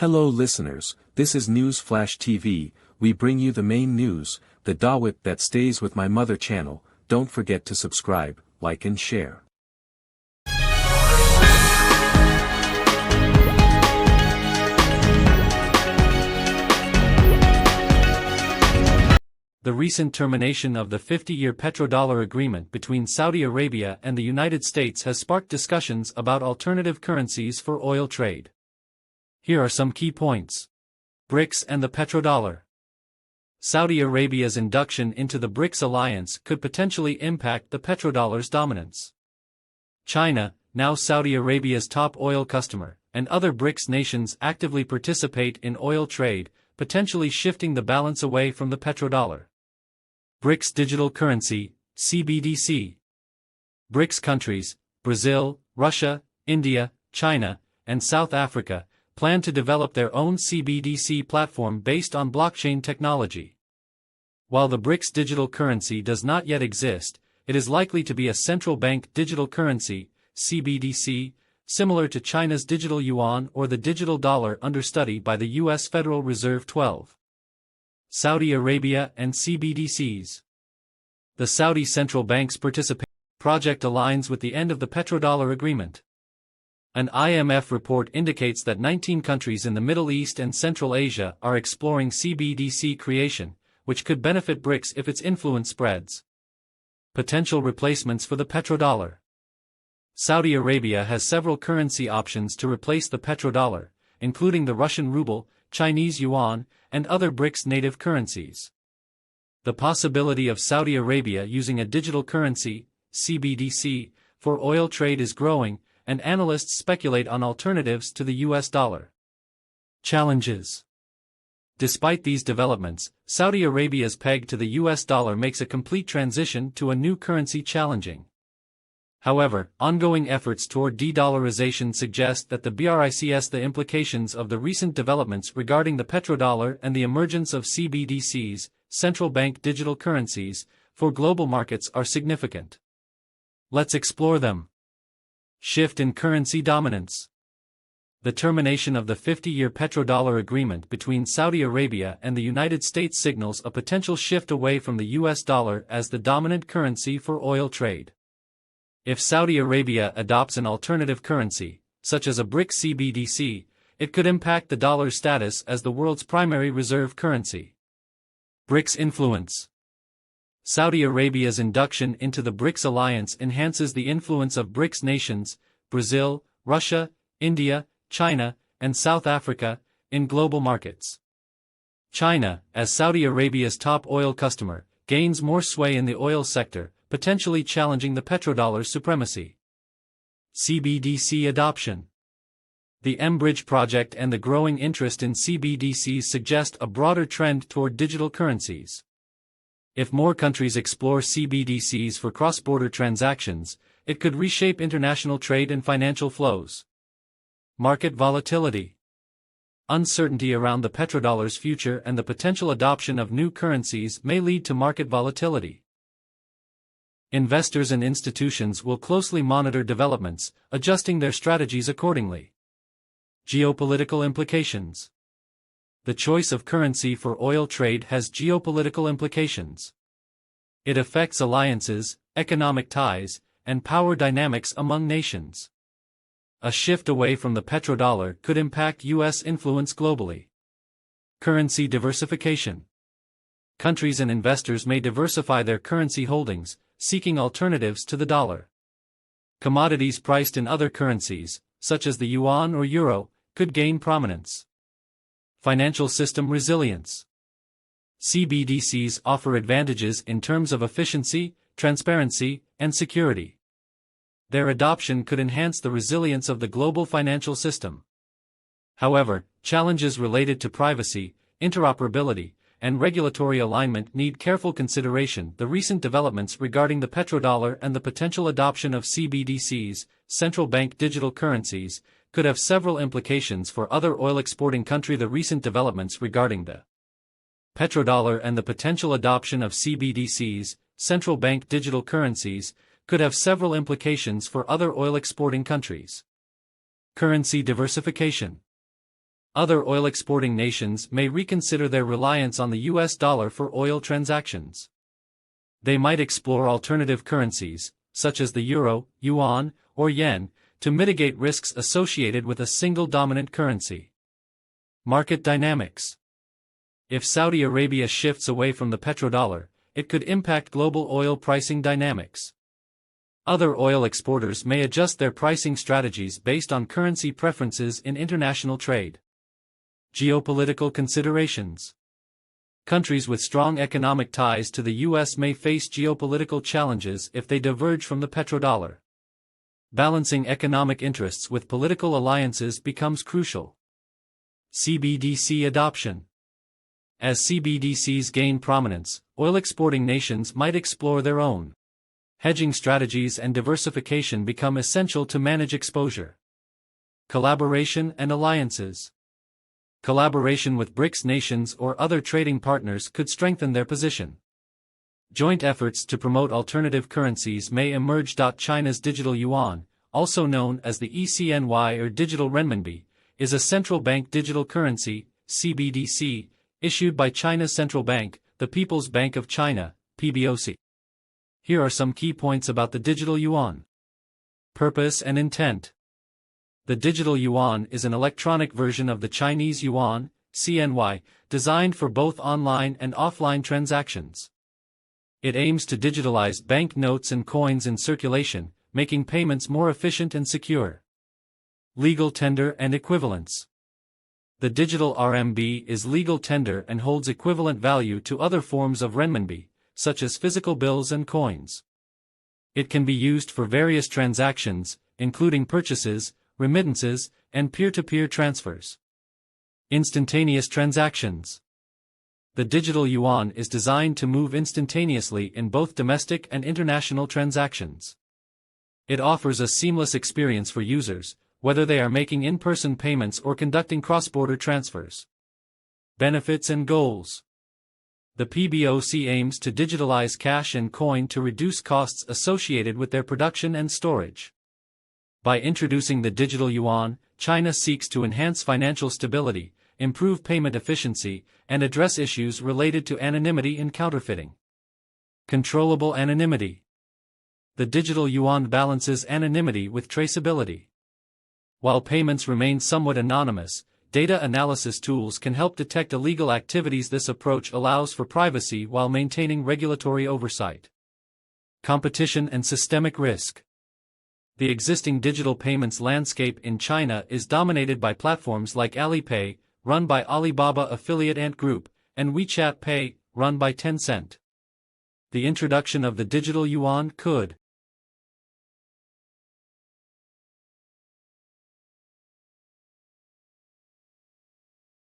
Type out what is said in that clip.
Hello listeners, this is News Flash TV. We bring you the main news, the Dawit that stays with my mother channel. Don't forget to subscribe, like and share. The recent termination of the 50-year petrodollar agreement between Saudi Arabia and the United States has sparked discussions about alternative currencies for oil trade. Here are some key points. BRICS and the petrodollar. Saudi Arabia's induction into the BRICS alliance could potentially impact the petrodollar's dominance. China, now Saudi Arabia's top oil customer, and other BRICS nations actively participate in oil trade, potentially shifting the balance away from the petrodollar. BRICS digital currency, CBDC. BRICS countries, Brazil, Russia, India, China, and South Africa, plan to develop their own CBDC platform based on blockchain technology. While the BRICS digital currency does not yet exist, it is likely to be a central bank digital currency, CBDC, similar to China's digital yuan or the digital dollar under study by the U.S. Federal Reserve. 12. Saudi Arabia and CBDCs. The Saudi central bank's participation project aligns with the end of the petrodollar agreement. An IMF report indicates that 19 countries in the Middle East and Central Asia are exploring CBDC creation, which could benefit BRICS if its influence spreads. Potential replacements for the petrodollar. Saudi Arabia has several currency options to replace the petrodollar, including the Russian ruble, Chinese yuan, and other BRICS native currencies. The possibility of Saudi Arabia using a digital currency, CBDC, for oil trade is growing, and analysts speculate on alternatives to the US dollar. Challenges. Despite these developments, Saudi Arabia's peg to the US dollar makes a complete transition to a new currency challenging. However, ongoing efforts toward de-dollarization suggest that the the implications of the recent developments regarding the petrodollar and the emergence of CBDCs, central bank digital currencies, for global markets are significant. Let's explore them. Shift in currency dominance. The termination of the 50-year petrodollar agreement between Saudi Arabia and the United States signals a potential shift away from the US dollar as the dominant currency for oil trade. If Saudi Arabia adopts an alternative currency, such as a BRICS CBDC, it could impact the dollar's status as the world's primary reserve currency. BRICS influence. Saudi Arabia's induction into the BRICS alliance enhances the influence of BRICS nations, Brazil, Russia, India, China, and South Africa, in global markets. China, as Saudi Arabia's top oil customer, gains more sway in the oil sector, potentially challenging the petrodollar's supremacy. CBDC adoption. The mBridge project and the growing interest in CBDCs suggest a broader trend toward digital currencies. If more countries explore CBDCs for cross-border transactions, it could reshape international trade and financial flows. Market volatility. Uncertainty around the petrodollar's future and the potential adoption of new currencies may lead to market volatility. Investors and institutions will closely monitor developments, adjusting their strategies accordingly. Geopolitical implications. The choice of currency for oil trade has geopolitical implications. It affects alliances, economic ties, and power dynamics among nations. A shift away from the petrodollar could impact U.S. influence globally. Currency diversification. Countries and investors may diversify their currency holdings, seeking alternatives to the dollar. Commodities priced in other currencies, such as the yuan or euro, could gain prominence. Financial system resilience. CBDCs offer advantages in terms of efficiency, transparency, and security. Their adoption could enhance the resilience of the global financial system. However, challenges related to privacy, interoperability, and regulatory alignment need careful consideration. The recent developments regarding the petrodollar and the potential adoption of CBDCs, central bank digital currencies, could have several implications for other oil-exporting countries. The recent developments regarding the petrodollar and the potential adoption of CBDCs, central bank digital currencies, could have several implications for other oil-exporting countries. Currency diversification. Other oil-exporting nations may reconsider their reliance on the US dollar for oil transactions. They might explore alternative currencies, such as the euro, yuan, or yen, to mitigate risks associated with a single dominant currency. Market dynamics. If Saudi Arabia shifts away from the petrodollar, it could impact global oil pricing dynamics. Other oil exporters may adjust their pricing strategies based on currency preferences in international trade. Geopolitical considerations. Countries with strong economic ties to the U.S. may face geopolitical challenges if they diverge from the petrodollar. Balancing economic interests with political alliances becomes crucial. CBDC adoption. As CBDCs gain prominence, oil-exporting nations might explore their own. Hedging strategies and diversification become essential to manage exposure. Collaboration and alliances. Collaboration with BRICS nations or other trading partners could strengthen their position. Joint efforts to promote alternative currencies may emerge. China's digital yuan, also known as the ECNY or digital renminbi, is a central bank digital currency, CBDC, issued by China's central bank, the People's Bank of China, PBOC. Here are some key points about the digital yuan. Purpose and intent. The digital yuan is an electronic version of the Chinese yuan, CNY, designed for both online and offline transactions. It aims to digitalize bank notes and coins in circulation, making payments more efficient and secure. Legal tender and equivalence. The digital RMB is legal tender and holds equivalent value to other forms of renminbi, such as physical bills and coins. It can be used for various transactions, including purchases, remittances, and peer-to-peer transfers. Instantaneous transactions. The digital yuan is designed to move instantaneously in both domestic and international transactions. It offers a seamless experience for users, whether they are making in-person payments or conducting cross-border transfers. Benefits and goals. The PBOC aims to digitalize cash and coin to reduce costs associated with their production and storage. By introducing the digital yuan, China seeks to enhance financial stability, improve payment efficiency, and address issues related to anonymity and counterfeiting. Controllable anonymity. The digital yuan balances anonymity with traceability. While payments remain somewhat anonymous, data analysis tools can help detect illegal activities. This approach allows for privacy while maintaining regulatory oversight. Competition and systemic risk. The existing digital payments landscape in China is dominated by platforms like Alipay, run by Alibaba affiliate Ant Group, and WeChat Pay, run by Tencent. The introduction of the digital yuan could